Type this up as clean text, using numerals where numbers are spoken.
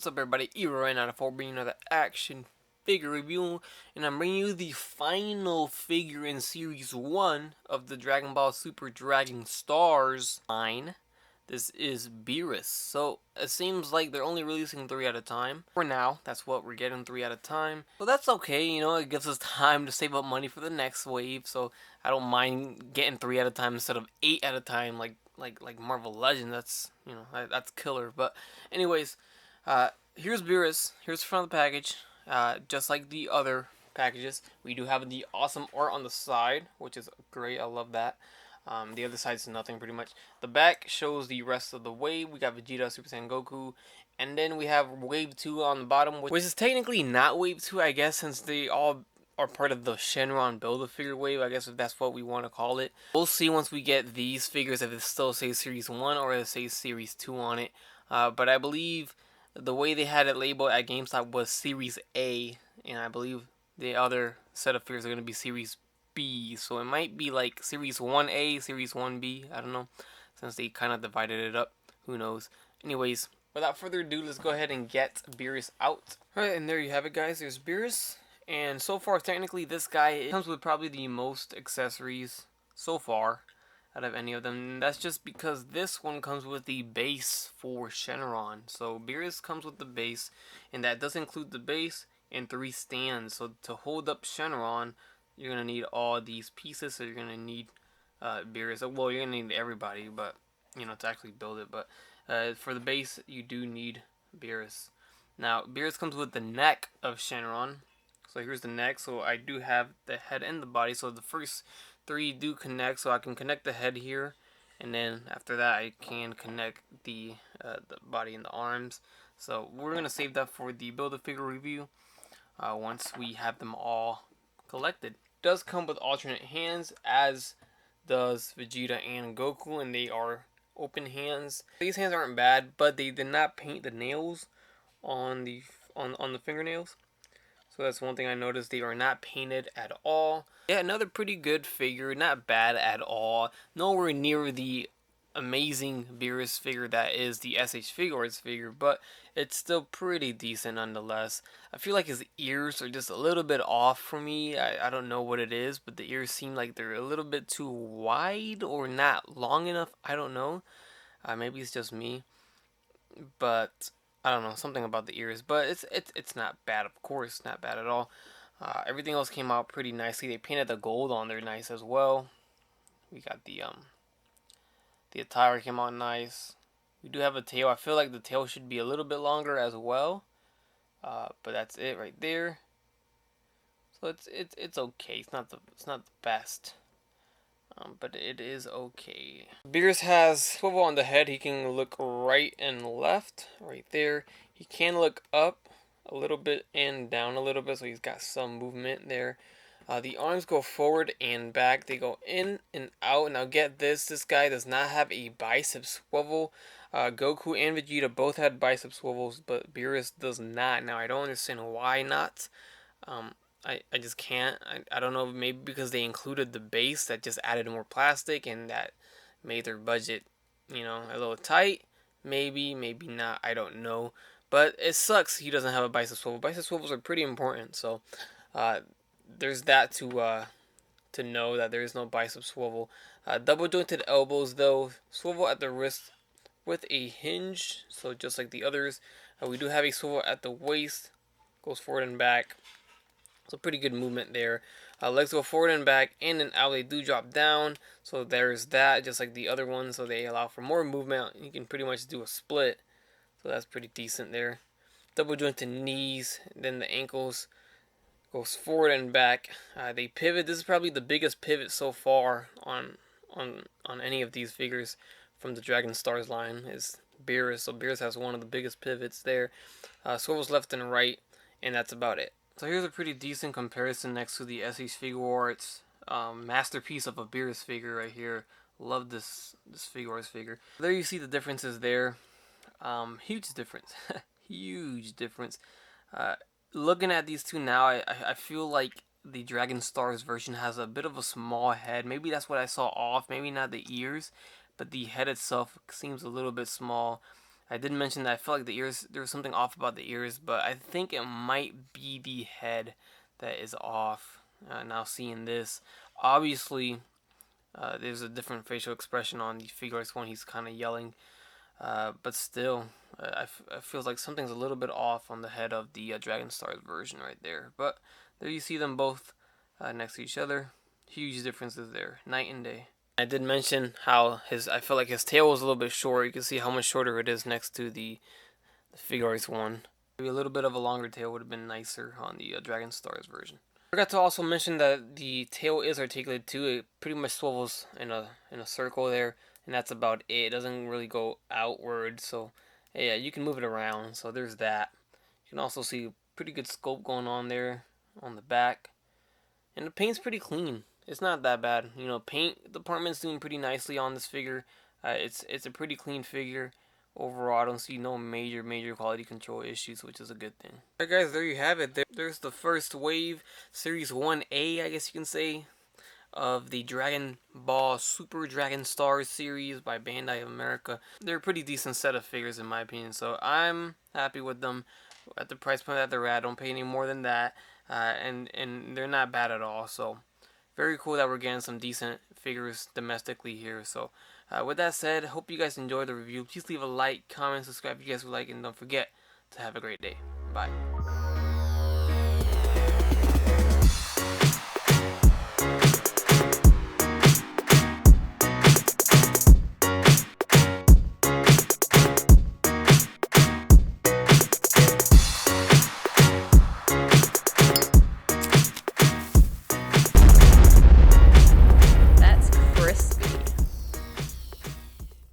What's up everybody, Ero994 bringing another action figure review, and I'm bringing you the final figure in Series 1 of the Dragon Ball Super Dragon Stars line. This is Beerus. So it seems like they're only releasing 3 at a time. For now, that's what we're getting, 3 at a time. So that's okay, you know, it gives us time to save up money for the next wave, so I don't mind getting 3 at a time instead of 8 at a time like Marvel Legends. That's, you know, that's killer. But anyways, here's Beerus. Here's the front of the package. Just like the other packages, we do have the awesome art on the side, which is great. I love that. The other side's nothing pretty much. The back shows the rest of the wave. We got Vegeta, Super Saiyan Goku, and then we have Wave 2 on the bottom, which is technically not Wave 2, I guess, since they all are part of the Shenron Build-A-Figure wave, I guess, if that's what we want to call it. We'll see once we get these figures if it still says Series 1 or if it says Series 2 on it. But I believe the way they had it labeled at GameStop was Series A, and I believe the other set of figures are going to be Series B, so it might be like Series 1A, Series 1B, I don't know, since they kind of divided it up, who knows. Anyways, without further ado, let's go ahead and get Beerus out. Alright, and there you have it, guys, there's Beerus, and so far, technically, this guy comes with probably the most accessories so far out of any of them, and that's just because this one comes with the base for Shenron. So Beerus comes with the base, and that does include the base and 3 stands. So to hold up Shenron, you're going to need all these pieces, so you're going to need Beerus. Well, you're going to need everybody, but, you know, to actually build it. But for the base, you do need Beerus. Now, Beerus comes with the neck of Shenron. So here's the neck. So I do have the head and the body. So the first 3 do connect. So I can connect the head here. And then after that, I can connect the body and the arms. So we're going to save that for the Build-A-Figure review once we have them all collected. It does come with alternate hands, as does Vegeta and Goku, and they are open hands. These hands aren't bad, but they did not paint the nails on the fingernails. So that's one thing I noticed. They are not painted at all. Yeah, another pretty good figure. Not bad at all. Nowhere near the amazing Beerus figure that is the SH Figuarts figure, but it's still pretty decent nonetheless. I feel like his ears are just a little bit off for me. I don't know what it is, but the ears seem like they're a little bit too wide or not long enough. I don't know. Maybe it's just me, but I don't know, something about the ears. But it's not bad, of course, not bad at all. Everything else came out pretty nicely. They painted the gold on there nice as well. We got the attire came out nice. We do have a tail. I feel like the tail should be a little bit longer as well. But that's it right there. So it's okay. It's not the best. But it is okay. Beerus has swivel on the head. He can look right and left, right there. He can look up a little bit and down a little bit, so he's got some movement there. The arms go forward and back. They go in and out. Now get this. This guy does not have a bicep swivel. Goku and Vegeta both had bicep swivels, but Beerus does not. Now I don't understand why not. I just can't. I don't know, maybe because they included the base that just added more plastic and that made their budget, you know, a little tight. Maybe not. I don't know. But it sucks he doesn't have a bicep swivel. Bicep swivels are pretty important, so there's that to know that there is no bicep swivel. Double jointed elbows though. Swivel at the wrist with a hinge, so just like the others. We do have a swivel at the waist. Goes forward and back. So pretty good movement there. Legs go forward and back, and then out. They do drop down, so there's that, just like the other ones. So they allow for more movement. You can pretty much do a split, so that's pretty decent there. Double jointed knees, then the ankles goes forward and back. They pivot. This is probably the biggest pivot so far on any of these figures from the Dragon Stars line is Beerus. So Beerus has one of the biggest pivots there. Swivels left and right, and that's about it. So here's a pretty decent comparison next to the SH Figuarts masterpiece of a Beerus figure right here. Love this Figuarts figure. There you see the differences there. Huge difference. Huge difference. Looking at these two now, I feel like the Dragon Stars version has a bit of a small head. Maybe that's what I saw off. Maybe not the ears, but the head itself seems a little bit small. I did mention that I felt like the ears, there was something off about the ears, but I think it might be the head that is off. Now seeing this, obviously, there's a different facial expression on the Figuarts one. He's kind of yelling, but still, I feels like something's a little bit off on the head of the Dragon Stars version right there. But there you see them both next to each other. Huge differences there, night and day. I did mention how I felt like his tail was a little bit short. You can see how much shorter it is next to the Figuarts one. Maybe a little bit of a longer tail would have been nicer on the Dragon Stars version. I forgot to also mention that the tail is articulated too. It pretty much swivels in a circle there, and that's about it. It doesn't really go outward, so yeah, you can move it around. So there's that. You can also see pretty good sculpt going on there on the back, and the paint's pretty clean. It's not that bad. You know, paint department's doing pretty nicely on this figure. It's a pretty clean figure. Overall, I don't see no major quality control issues, which is a good thing. Alright guys, there you have it. There's the first wave, Series 1A, I guess you can say, of the Dragon Ball Super Dragon Stars series by Bandai of America. They're a pretty decent set of figures in my opinion, so I'm happy with them at the price point that they're at. Don't pay any more than that, and they're not bad at all, so very cool that we're getting some decent figures domestically here. So with that said, hope you guys enjoyed the review. Please leave a like, comment, subscribe if you guys would like, and don't forget to have a great day. Bye.